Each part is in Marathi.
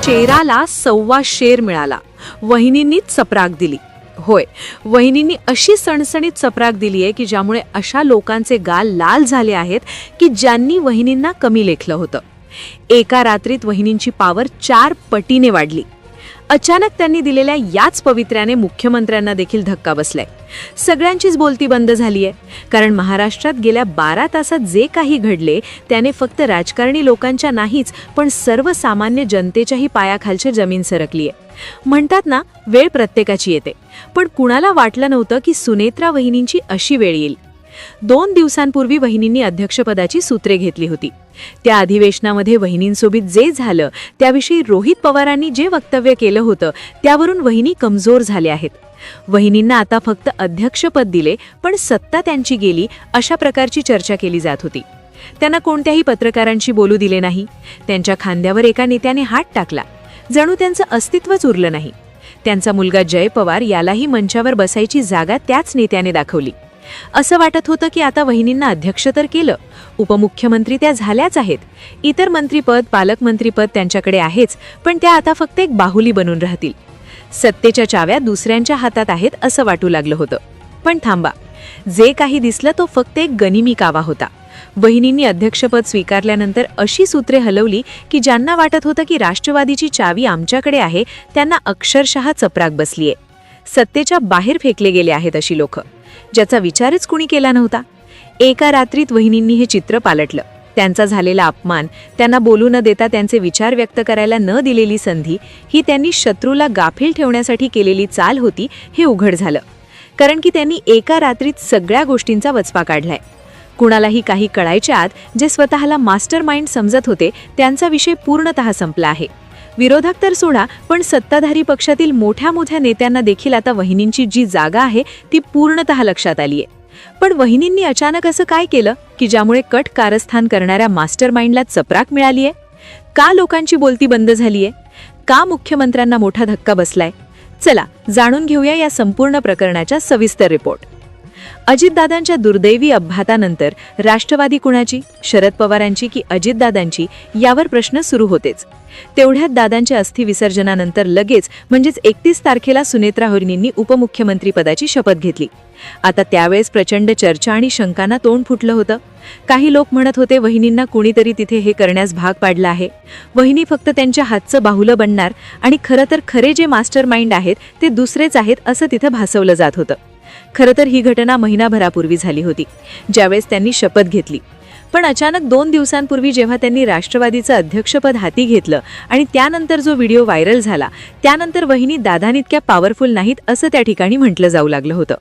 शेराला 1.25 शेर मिळाला. वहिनींनीच चपराक दिली. होय, वहिनींनी अशी सणसणीत चपराक दिली आहे की ज्यामुळे अशा लोकांचे गाल लाल झाले आहेत की ज्यांनी वहिनींना कमी लेखलं होतं. एका रात्रीत वहिनींची पावर 4 पटीने वाढली. अचानक त्यांनी दिलेल्या याच पवित्र्याने मुख्यमंत्र्यांना देखील धक्का बसलाय. सगळ्यांचीच बोलती बंद झालीय, कारण महाराष्ट्रात गेल्या 12 तासात जे काही घडले त्याने फक्त राजकारणी लोकांच्या नाहीच पण सर्वसामान्य जनतेच्याही पायाखालची जमीन सरकलीय. म्हणतात ना, वेळ प्रत्येकाची येते, पण कुणाला वाटलं नव्हतं की सुनेत्रा वहिनींची अशी वेळ येईल. 2 दिवसांपूर्वी वहिनींनी अध्यक्षपदाची सूत्रे घेतली होती. त्या अधिवेशनामध्ये वहिनींसोबत जे झालं त्याविषयी रोहित पवारांनी जे वक्तव्य केलं होतं त्यावरून वहिनी कमजोर झाल्या आहेत. वहिनींना आता फक्त अध्यक्षपद दिले पण सत्ता त्यांची गेली अशा प्रकारची चर्चा केली जात होती. त्यांना कोणत्याही पत्रकारांशी बोलू दिले नाही. त्यांच्या खांद्यावर एका नेत्याने हात टाकला. जणू त्यांचं अस्तित्वच उरलं नाही. त्यांचा मुलगा जय पवार यालाही मंचावर बसायची जागा त्याच नेत्याने दाखवली. असं वाटत होतं की आता वहिनींना अध्यक्ष तर केलं, उपमुख्यमंत्री त्या झाल्याच आहेत, इतर मंत्रीपद पालकमंत्रीपद त्यांच्याकडे आहेच, पण त्या आता फक्त एक बाहुली बनून राहतील. सत्तेच्या चाव्या दुसऱ्यांच्या हातात आहेत असं वाटू लागलं होतं. पण थांबा, जे काही दिसलं तो फक्त एक गनिमी कावा होता. वहिनींनी अध्यक्षपद स्वीकारल्यानंतर अशी सूत्रे हलवली की ज्यांना वाटत होतं की राष्ट्रवादीची चावी आमच्याकडे आहे त्यांना अक्षरशः चपराक बसलीये. सत्तेच्या बाहेर फेकले गेले आहेत अशी लोक, ज्याचा विचारच कुणी केला नव्हता. एका रात्रीत वहिनींनी हे चित्र पालटलं. त्यांचा झालेला अपमान, त्यांना बोलू न देता त्यांचे विचार व्यक्त करायला न दिलेली संधी, ही त्यांनी शत्रूला गाफील ठेवण्यासाठी केलेली चाल होती हे उघड झालं. कारण की त्यांनी एका रात्रीत सगळ्या गोष्टींचा वचपा काढलाय. कुणालाही काही कळायच्या आत जे स्वतःला मास्टर माइंड समजत होते त्यांचा विषय पूर्णतः संपला आहे. विरोधक तर सोडा, पण सत्ताधारी पक्षातील मोठ्या मोठ्या नेत्यांना देखील आता वहिनींची जी जागा आहे ती पूर्णतः लक्षात आलीये. पण वहिनींनी अचानक असं काय केलं की ज्यामुळे कट कारस्थान करणाऱ्या मास्टर माइंडला चपराक मिळालीये? का लोकांची बोलती बंद झालीये? का मुख्यमंत्र्यांना मोठा धक्का बसलाय? चला जाणून घेऊया या संपूर्ण प्रकरणाचा सविस्तर रिपोर्ट. अजितदादांच्या दुर्दैवी अपघातानंतर राष्ट्रवादी कुणाची, शरद पवारांची की अजितदादांची, यावर प्रश्न सुरू होतेच. तेवढ्यात दादांच्या अस्थि विसर्जनानंतर लगेच म्हणजेच 31 तारखेला सुनेत्रा वहिनींनी उपमुख्यमंत्रीपदाची शपथ घेतली. आता त्यावेळेस प्रचंड चर्चा आणि शंकांना तोंड फुटलं होतं. काही लोक म्हणत होते वहिनींना कुणीतरी तिथे हे करण्यास भाग पाडलं आहे, वहिनी फक्त त्यांच्या हातचं बाहुलं बनणार आणि खरं तर खरे जे मास्टर माइंड आहेत ते दुसरेच आहेत असं तिथं भासवलं जात होतं. खरं तर ही घटना महिनाभरापूर्वी झाली होती, ज्यावेळेस त्यांनी शपथ घेतली. पण अचानक 2 दिवसांपूर्वी जेव्हा त्यांनी राष्ट्रवादीचं अध्यक्षपद हाती घेतलं आणि त्यानंतर जो व्हिडिओ व्हायरल झाला त्यानंतर वहिनी दादांइतक्या पॉवरफुल नाहीत असं त्या ठिकाणी म्हटलं जाऊ लागलं होतं.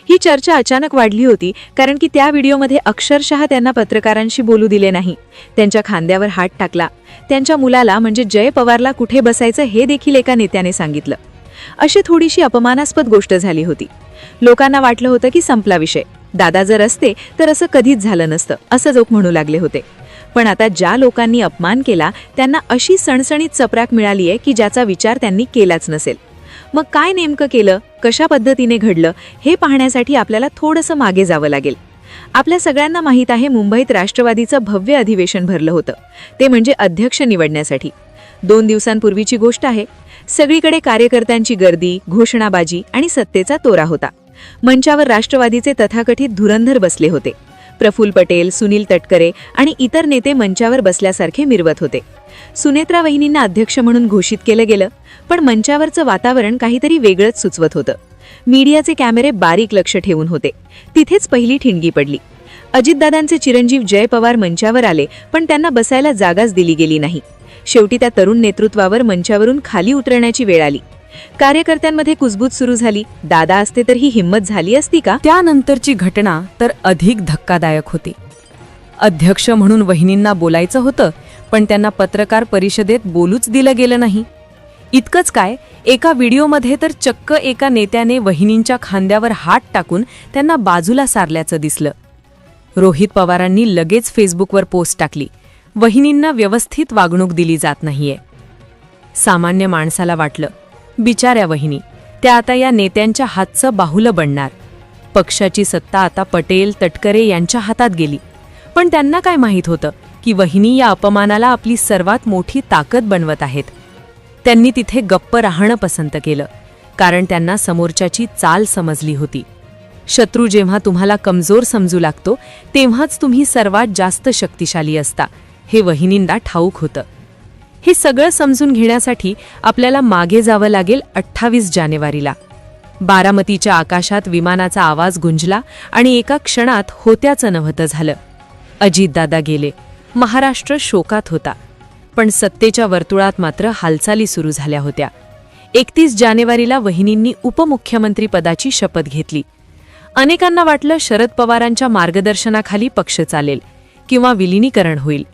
ही चर्चा अचानक वाढली होती कारण की त्या व्हिडिओमध्ये अक्षरशः त्यांना पत्रकारांशी बोलू दिले नाही. त्यांच्या खांद्यावर हात टाकला. त्यांच्या मुलाला म्हणजे जय पवारला कुठे बसायचं हे देखील एका नेत्याने सांगितलं. अशी थोडीशी अपमानास्पद गोष्ट झाली होती. लोकांना वाटलं होतं की संपला विषय, दादा जर असते तर असं कधीच झालं नसतं असं लोक म्हणू लागले होते. पण आता ज्या लोकांनी अपमान केला त्यांना अशी सणसणीत चपराक मिळाली आहे की ज्याचा विचार त्यांनी केलाच नसेल. मग काय नेमकं केलं, कशा पद्धतीने घडलं हे पाहण्यासाठी आपल्याला थोडंसं मागे जावं लागेल. आपल्या सगळ्यांना माहीत आहे मुंबईत राष्ट्रवादीचं भव्य अधिवेशन भरलं होतं, ते म्हणजे अध्यक्ष निवडण्यासाठी. 2 दिवसांपूर्वीची गोष्ट आहे. सगळीकडे कार्यकर्त्यांची गर्दी, घोषणाबाजी आणि सत्तेचा तोरा होता. मंचावर राष्ट्रवादीचे तथाकथित धुरंधर बसले होते. प्रफुल्ल पटेल, सुनील तटकरे आणि इतर नेते मंचावर बसल्यासारखे मिरवत होते. सुनेत्रा वहिनींना अध्यक्ष म्हणून घोषित केलं गेलं, पण मंचावरचं वातावरण काहीतरी वेगळंच सुचवत होतं. मीडियाचे कॅमेरे बारीक लक्ष ठेवून होते. तिथेच पहिली ठिणगी पडली. अजितदादांचे चिरंजीव जय पवार मंचावर आले, पण त्यांना बसायला जागाच दिली गेली नाही. शेवटी त्या तरुण नेतृत्वावर मंचावरून खाली उतरण्याची वेळ आली. कार्यकर्त्यांमध्ये कुजबूज सुरू झाली. दादा असते तर ही हिंमत झाली असती का? त्यानंतरची घटना तर अधिक धक्कादायक होती. अध्यक्ष म्हणून वहिनींना बोलायचं होतं, पण त्यांना पत्रकार परिषदेत बोलूच दिलं गेलं नाही. इतकंच काय, एका व्हिडिओमध्ये तर चक्क एका नेत्याने वहिनींच्या खांद्यावर हात टाकून त्यांना बाजूला सारल्याचं दिसलं. रोहित पवारांनी लगेच फेसबुकवर पोस्ट टाकली, वहिनींना व्यवस्थित वागणूक दिली जात नाहीये. सामान्य माणसाला वाटलं, बिचाऱ्या वहिनी, त्या आता या नेत्यांच्या हातचं बाहुलं बनणार. पक्षाची सत्ता आता पटेल तटकरे यांच्या हातात गेली. पण त्यांना काय माहीत होतं की वहिनी या अपमानाला आपली सर्वात मोठी ताकद बनवत आहेत. त्यांनी तिथे गप्प राहणं पसंत केलं, कारण त्यांना समोरच्याची चाल समजली होती. शत्रू जेव्हा तुम्हाला कमजोर समजू लागतो तेव्हाच तुम्ही सर्वात जास्त शक्तिशाली असता, हे वहिनींना ठाऊक होतं. हे सगळं समजून घेण्यासाठी आपल्याला मागे जावं लागेल 28 जानेवारीला. बारामतीच्या आकाशात विमानाचा आवाज गुंजला आणि एका क्षणात होत्याचं नव्हतं झालं. अजितदादा गेले. महाराष्ट्र शोकात होता. पण सत्तेच्या वर्तुळात मात्र हालचाली सुरू झाल्या होत्या. 31 जानेवारीला वहिनींनी उपमुख्यमंत्री पदाची शपथ घेतली. अनेकांना वाटलं शरद पवारांच्या मार्गदर्शनाखाली पक्ष चालेल किंवा विलिनीकरण होईल.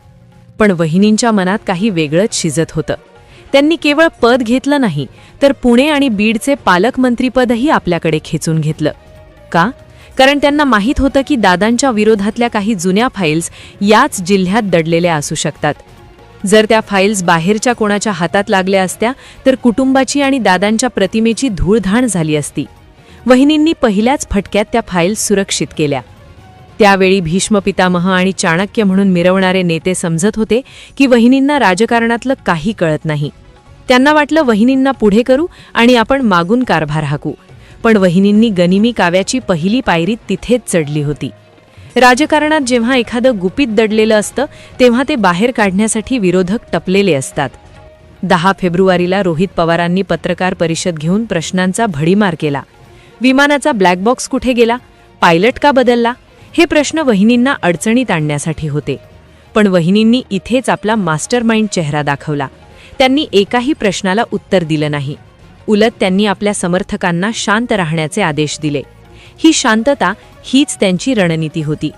पण वहिनींच्या मनात काही वेगळंच शिजत होतं. त्यांनी केवळ पद घेतलं नाही, तर पुणे आणि बीडचे पालकमंत्रीपदही आपल्याकडे खेचून घेतलं. का? कारण त्यांना माहीत होतं की दादांच्या विरोधातल्या काही जुन्या फाईल्स याच जिल्ह्यात दडलेल्या असू शकतात. जर त्या फाईल्स बाहेरच्या कोणाच्या हातात लागल्या असत्या तर कुटुंबाची आणि दादांच्या प्रतिमेची धूळधाण झाली असती. वहिनींनी पहिल्याच फटक्यात त्या फाईल्स सुरक्षित केल्या. त्यावेळी भीष्म पितामह आणि चाणक्य म्हणून मिरवणारे नेते समजत होते की वहिनींना राजकारणातलं काही कळत नाही. त्यांना वाटलं वहिनींना पुढे करू आणि आपण मागून कारभार हाकू. पण वहिनींनी गनिमी काव्याची पहिली पायरी तिथेच चढली होती. राजकारणात जेव्हा एखादं गुपित दडलेलं असतं तेव्हा ते बाहेर काढण्यासाठी विरोधक टपलेले असतात. 10 फेब्रुवारीला रोहित पवारांनी पत्रकार परिषद घेऊन प्रश्नांचा भडीमार केला. विमानाचा ब्लॅक बॉक्स कुठे गेला? पायलट का बदलला? हे प्रश्न वहिनींना अडचणीत आणण्यासाठी होते. पण वहिनींनी इथेच आपला मास्टरमाइंड चेहरा दाखवला. त्यांनी एकाही प्रश्नाला उत्तर दिलं नाही. उलट त्यांनी आपल्या समर्थकांना शांत राहण्याचे आदेश दिले. ही शांतता हीच त्यांची रणनीती होती.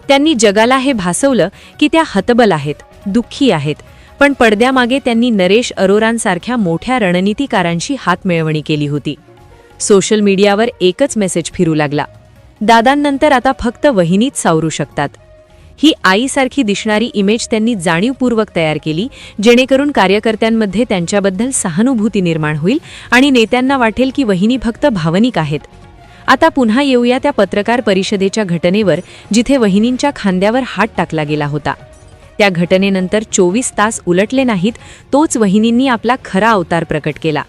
त्यांनी जगाला हे भासवलं की त्या हतबल आहेत, दुःखी आहेत, पण पडद्यामागे त्यांनी नरेश अरोरांसारख्या मोठ्या रणनीतिकारांशी हातमिळवणी केली होती. सोशल मीडियावर एकच मेसेज फिरू लागला, दादांनंतर आता फक्त वहिनीच सावरू शकतात. ही आईसारखी दिसणारी इमेज त्यांनी जाणीवपूर्वक तयार केली, जेणेकरून कार्यकर्त्यांमध्ये त्यांच्याबद्दल सहानुभूती निर्माण होईल आणि नेत्यांना वाटेल की वहिनी फक्त भावनिक आहेत. आता पुन्हा येऊया त्या पत्रकार परिषदेच्या घटनेवर, जिथे वहिनींच्या खांद्यावर हात टाकला गेला होता. त्या घटनेनंतर 24 तास उलटले नाहीत, तोच वहिनींनी आपला खरा अवतार प्रकट केला.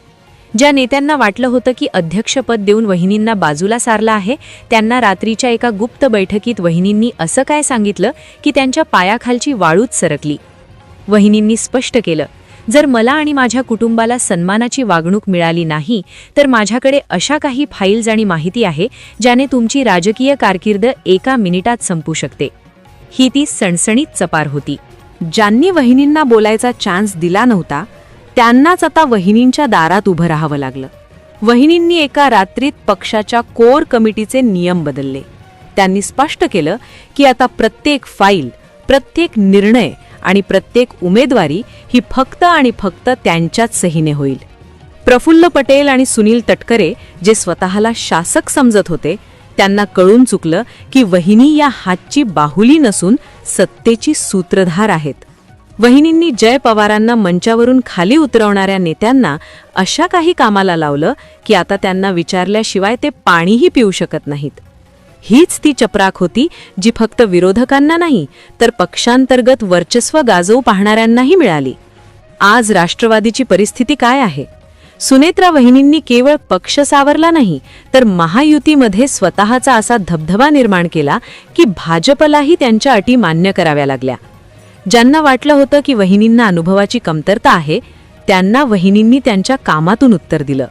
ज्या नेत्यांना वाटलं होतं की अध्यक्षपद देऊन वहिनींना बाजूला सारला आहे, त्यांना रात्रीच्या एका गुप्त बैठकीत वहिनींनी असं काय सांगितलं की त्यांच्या पायाखालची वाळूच सरकली. वहिनींनी स्पष्ट केलं, जर मला आणि माझ्या कुटुंबाला सन्मानाची वागणूक मिळाली नाही तर माझ्याकडे अशा काही फाईल्स आणि माहिती आहे ज्याने तुमची राजकीय कारकीर्द एका मिनिटात संपू शकते. ही ती सणसणीत चपार होती. ज्यांनी वहिनींना बोलायचा चान्स दिला नव्हता त्यांनाच आता वहिनींच्या दारात उभं राहावं लागलं. वहिनींनी एका रात्रीत पक्षाच्या कोर कमिटीचे नियम बदलले. त्यांनी स्पष्ट केलं की आता प्रत्येक फाईल, प्रत्येक निर्णय आणि प्रत्येक उमेदवारी ही फक्त आणि फक्त त्यांच्याच सहीने होईल. प्रफुल्ल पटेल आणि सुनील तटकरे, जे स्वतःला शासक समजत होते, त्यांना कळून चुकलं की वहिनी या हातची बाहुली नसून सत्तेची सूत्रधार आहेत. वहिनींनी जय पवारांना मंचावरून खाली उतरवणाऱ्या नेत्यांना अशा काही कामाला लावलं की आता त्यांना विचारल्याशिवाय ते पाणीही पिऊ शकत नाहीत. हीच ती चपराक होती जी फक्त विरोधकांना नाही तर पक्षांतर्गत वर्चस्व गाजवू पाहणाऱ्यांनाही मिळाली. आज राष्ट्रवादीची परिस्थिती काय आहे? सुनेत्रा वहिनींनी केवळ पक्ष सावरला नाही तर महायुतीमध्ये स्वतःचा असा धबधबा निर्माण केला की भाजपलाही त्यांच्या अटी मान्य कराव्या लागल्या. ज्यांना वाटलं होतं की वहिनींना अनुभवाची कमतरता आहे, त्यांना वहिनींनी त्यांच्या कामातून उत्तर दिलं.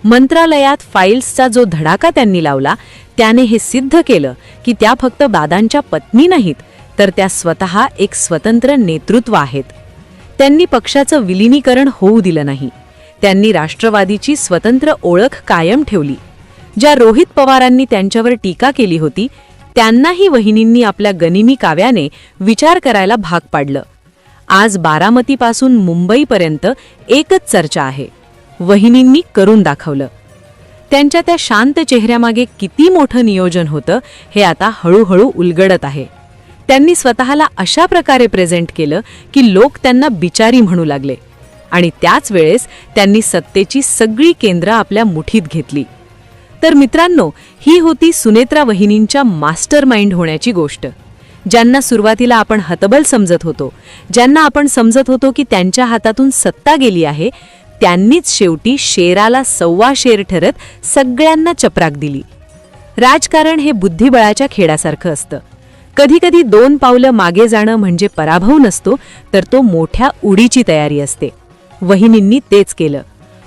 मंत्रालयात फाईल्सचा जो धडाका त्यांनी लावला त्याने हे सिद्ध केलं की त्या फक्त दादांच्या पत्नी नाहीत, तर त्या स्वतः एक स्वतंत्र नेतृत्व आहेत. त्यांनी पक्षाचं विलिनीकरण होऊ दिलं नाही. त्यांनी राष्ट्रवादीची स्वतंत्र ओळख कायम ठेवली. ज्या रोहित पवारांनी त्यांच्यावर टीका केली होती त्यांनाही वहिनींनी आपल्या गनिमी काव्याने विचार करायला भाग पाडलं. आज बारामतीपासून मुंबईपर्यंत एकच चर्चा आहे, वहिनींनी करून दाखवलं. त्यांच्या त्या शांत चेहऱ्यामागे किती मोठं नियोजन होतं हे आता हळूहळू उलगडत आहे. त्यांनी स्वतःला अशा प्रकारे प्रेझेंट केलं की लोक त्यांना बिचारी म्हणू लागले. आणि त्याच वेळेस त्यांनी सत्तेची सगळी केंद्र आपल्या मुठीत घेतली. तर मित्रांनो, ही होती सुनेत्रा वहिनींच्या मास्टरमाइंड होण्याची गोष्ट. ज्यांना सुरुवातीला आपण हतबल समजत होतो, ज्यांना आपण समजत होतो की त्यांच्या हातातून सत्ता गेली आहे, त्यांनीच शेवटी शेराला 1.25 शेर ठरत सगळ्यांना चपराक दिली. राजकारण हे बुद्धिबळाच्या खेळासारखं असतं. कधी कधी 2 पावलं मागे जाणं म्हणजे पराभव नसतो, तर तो मोठ्या उडीची तयारी असते. वहिनींनी तेच केलं.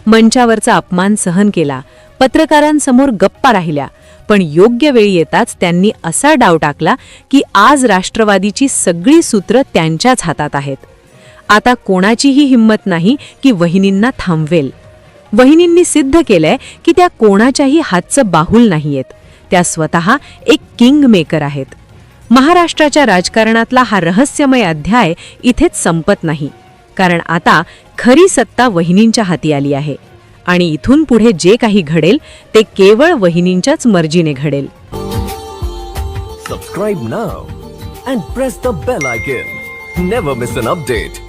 मंचावरचा अपमान सहन केला, पत्रकारांसमोर गप्पा राहिल्या, पण योग्य वेळी येताच त्यांनी असा डाव टाकला की आज राष्ट्रवादीची सगळी सूत्र त्यांच्याच हातात आहेत. आता कोणाचीही हिंमत नाही की वहिनींना थांबवेल. वहिनींनी सिद्ध केलंय की त्या कोणाच्याही हातचं बाहुल नाहीयेत. त्या स्वतः एक किंग मेकर आहेत. महाराष्ट्राच्या राजकारणातला हा रहस्यमय अध्याय इथेच संपत नाही, कारण आता खरी सत्ता वहिनींच्या हाती आली आहे आणि इथून पुढे जे काही घडेल ते केवळ वहिनींच्याच मर्जीने घडेल. Subscribe now and press the bell icon. Never miss an update.